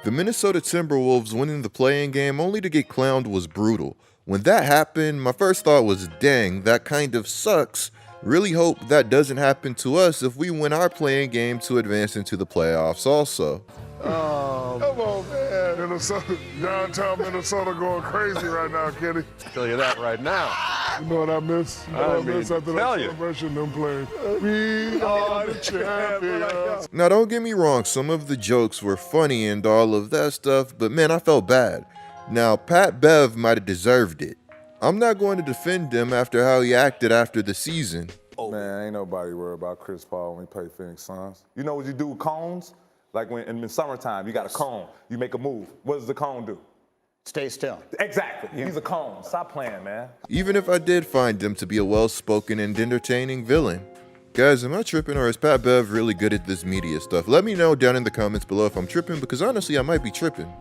The Minnesota Timberwolves winning the play-in game only to get clowned was brutal. When that happened, my first thought was, dang, that kind of sucks. Really hope that doesn't happen to us if we win our play-in game to advance into the playoffs also. Come on, man. Minnesota, downtown Minnesota going crazy right now, Kenny. I'll tell you that right now. You know what I miss? You know what I miss after that celebration, them playing. We are the champions. Now don't get me wrong, some of the jokes were funny and all of that stuff, but man, I felt bad. Now, Pat Bev might have deserved it. I'm not going to defend him after how he acted after the season. Man, ain't nobody worried about Chris Paul when he play Phoenix Suns. You know what you do with cones? Like when in the summertime, you got a cone, you make a move. What does the cone do? Stay still. Exactly. Yeah. He's a cone. Stop playing, man. Even if I did find him to be a well-spoken and entertaining villain. Guys, am I tripping or is Pat Bev really good at this media stuff? Let me know down in the comments below if I'm tripping, because honestly, I might be tripping.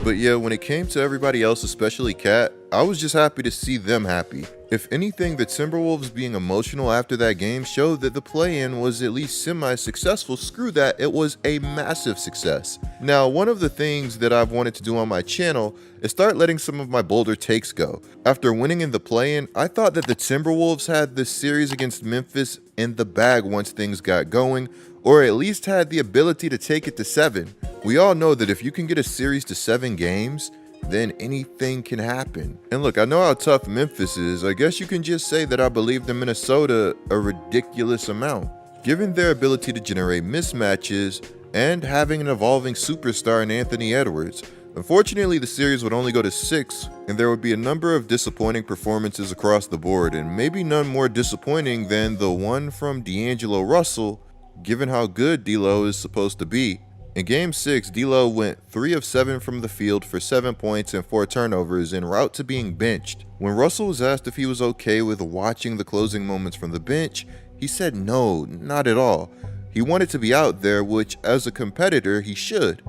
But yeah, when it came to everybody else, especially Cat, I was just happy to see them happy. If anything, the Timberwolves being emotional after that game showed that the play-in was at least semi-successful. Screw that, it was a massive success. Now, one of the things that I've wanted to do on my channel is start letting some of my bolder takes go. After winning in the play-in, I thought that the Timberwolves had this series against Memphis in the bag once things got going, or at least had the ability to take it to 7. We all know that if you can get a series to 7 games, then anything can happen. And look, I know how tough Memphis is. I guess you can just say that I believed in Minnesota a ridiculous amount. Given their ability to generate mismatches and having an evolving superstar in Anthony Edwards. Unfortunately, the series would only go to 6, and there would be a number of disappointing performances across the board, and maybe none more disappointing than the one from D'Angelo Russell, given how good D'Lo is supposed to be. In Game 6, D'Lo went 3 of 7 from the field for 7 points and 4 turnovers en route to being benched. When Russell was asked if he was okay with watching the closing moments from the bench, he said no, not at all. He wanted to be out there, which as a competitor, he should.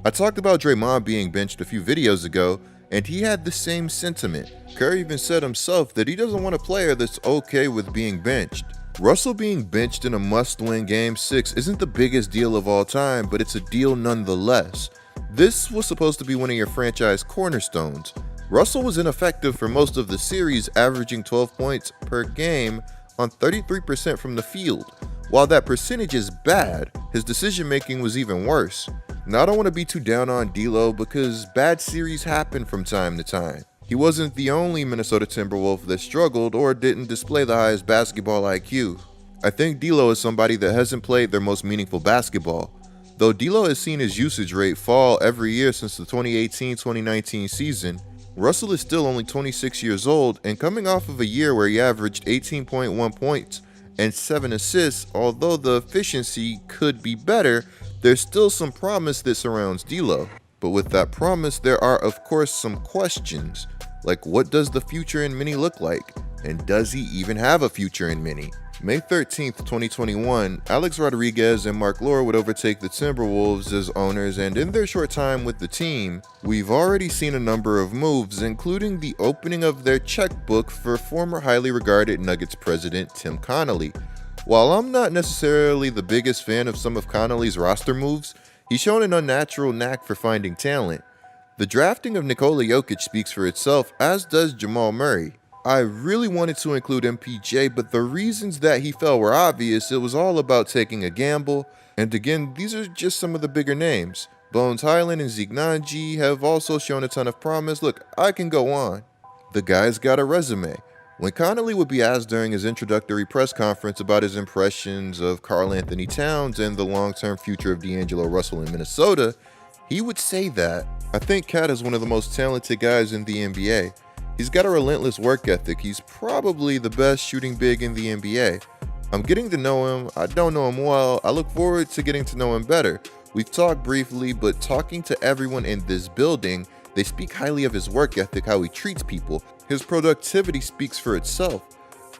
I talked about Draymond being benched a few videos ago, and he had the same sentiment. Curry even said himself that he doesn't want a player that's okay with being benched. Russell being benched in a must-win Game 6 isn't the biggest deal of all time, but it's a deal nonetheless. This was supposed to be one of your franchise cornerstones. Russell was ineffective for most of the series, averaging 12 points per game on 33% from the field. While that percentage is bad, his decision-making was even worse. Now, I don't want to be too down on D'Lo because bad series happen from time to time. He wasn't the only Minnesota Timberwolf that struggled or didn't display the highest basketball IQ. I think D'Lo is somebody that hasn't played their most meaningful basketball. Though D'Lo has seen his usage rate fall every year since the 2018-2019 season, Russell is still only 26 years old and coming off of a year where he averaged 18.1 points and 7 assists. Although the efficiency could be better, there's still some promise that surrounds D'Lo. But with that promise, there are of course some questions. Like, what does the future in Mini look like? And does he even have a future in Mini? May 13th, 2021, Alex Rodriguez and Mark Lore would overtake the Timberwolves as owners, and in their short time with the team, we've already seen a number of moves, including the opening of their checkbook for former highly regarded Nuggets president Tim Connolly. While I'm not necessarily the biggest fan of some of Connolly's roster moves, he's shown an unnatural knack for finding talent. The drafting of Nikola Jokic speaks for itself, as does Jamal Murray. I really wanted to include MPJ, but the reasons that he fell were obvious. It was all about taking a gamble, and again, these are just some of the bigger names. Bones Highland and Zeke Nnaji have also shown a ton of promise. Look, I can go on. The guy's got a resume. When Connolly would be asked during his introductory press conference about his impressions of Karl Anthony Towns and the long-term future of D'Angelo Russell in Minnesota, he would say that, "I think Cat is one of the most talented guys in the NBA. He's got a relentless work ethic. He's probably the best shooting big in the NBA. I'm getting to know him. I don't know him well. I look forward to getting to know him better. We've talked briefly, but talking to everyone in this building, they speak highly of his work ethic, how he treats people. His productivity speaks for itself.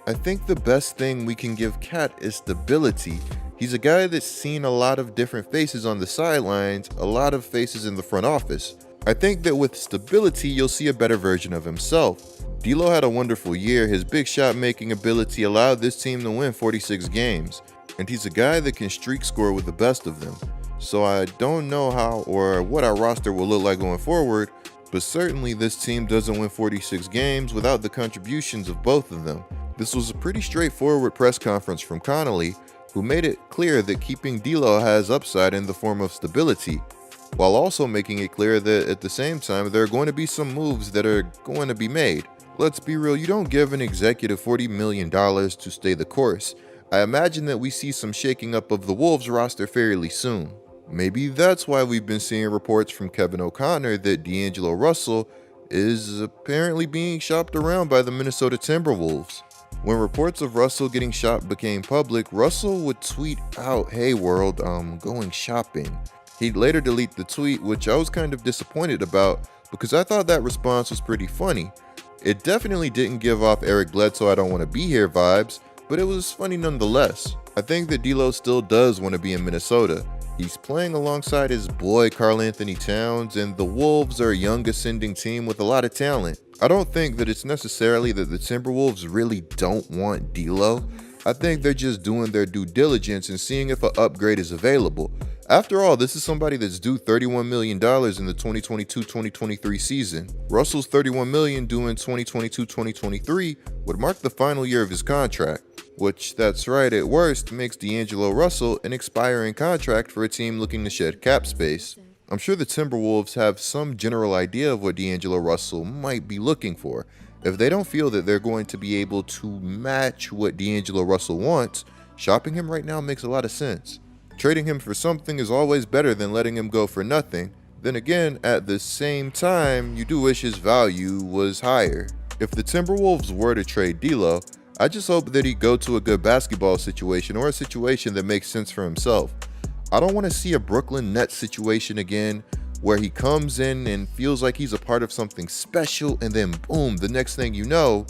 I think the best thing we can give Cat is stability. He's a guy that's seen a lot of different faces on the sidelines, a lot of faces in the front office. I think that with stability, you'll see a better version of himself. D'Lo had a wonderful year. His big shot making ability allowed this team to win 46 games. And he's a guy that can streak score with the best of them. so I don't know how or what our roster will look like going forward, but certainly this team doesn't win 46 games without the contributions of both of them. This was a pretty straightforward press conference from Connolly, who made it clear that keeping D'Lo has upside in the form of stability, while also making it clear that at the same time there are going to be some moves that are going to be made. Let's be real, you don't give an executive $40 million to stay the course. I imagine that we see some shaking up of the Wolves roster fairly soon. Maybe that's why we've been seeing reports from Kevin O'Connor that D'Angelo Russell is apparently being shopped around by the Minnesota Timberwolves. When reports of Russell getting shopped became public, Russell would tweet out, "Hey world, I'm going shopping." He'd later delete the tweet, which I was kind of disappointed about because I thought that response was pretty funny. It definitely didn't give off Eric Bledsoe I don't want to be here vibes, but it was funny nonetheless. I think that D'Lo still does want to be in Minnesota. He's playing alongside his boy Karl Anthony Towns, and the Wolves are a young ascending team with a lot of talent. I don't think that it's necessarily that the Timberwolves really don't want D'Lo. I think they're just doing their due diligence and seeing if an upgrade is available. After all, this is somebody that's due $31 million in the 2022-2023 season. Russell's $31 million due in 2022-2023 would mark the final year of his contract, which, that's right, at worst makes D'Angelo Russell an expiring contract for a team looking to shed cap space. I'm sure the Timberwolves have some general idea of what D'Angelo Russell might be looking for. If they don't feel that they're going to be able to match what D'Angelo Russell wants, shopping him right now makes a lot of sense. Trading him for something is always better than letting him go for nothing. Then again, at the same time, you do wish his value was higher. If the Timberwolves were to trade D'Lo, I just hope that he'd go to a good basketball situation or a situation that makes sense for himself. I don't want to see a Brooklyn Nets situation again where he comes in and feels like he's a part of something special and then boom, the next thing you know,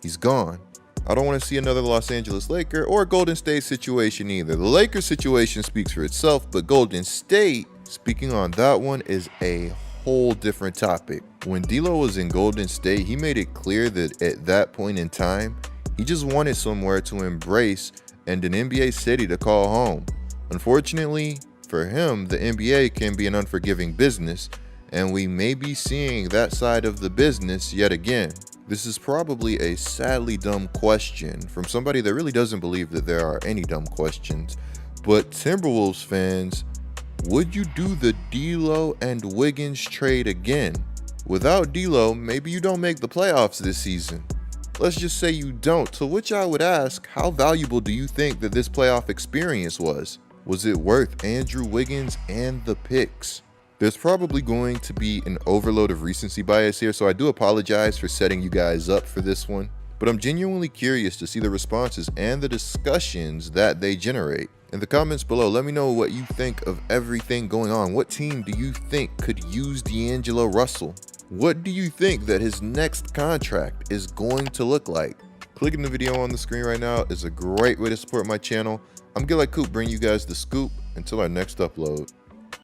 he's gone. I don't want to see another Los Angeles Laker or Golden State situation either. The Lakers situation speaks for itself, but Golden State, speaking on that one, is a whole different topic. When D'Lo was in Golden State, he made it clear that at that point in time, he just wanted somewhere to embrace and an NBA city to call home. Unfortunately for him, the NBA can be an unforgiving business, and we may be seeing that side of the business yet again. This is probably a sadly dumb question from somebody that really doesn't believe that there are any dumb questions, but Timberwolves fans, would you do the D'Lo and Wiggins trade again? Without D'Lo, maybe you don't make the playoffs this season. Let's just say you don't, to which I would ask, how valuable do you think that this playoff experience was? Was it worth Andrew Wiggins and the picks? There's probably going to be an overload of recency bias here, so I do apologize for setting you guys up for this one, but I'm genuinely curious to see the responses and the discussions that they generate. In the comments below, let me know what you think of everything going on. What team do you think could use D'Angelo Russell? What do you think that his next contract is going to look like? Clicking the video on the screen right now is a great way to support my channel. I'm Getlikecoop, bringing you guys the scoop. Until our next upload.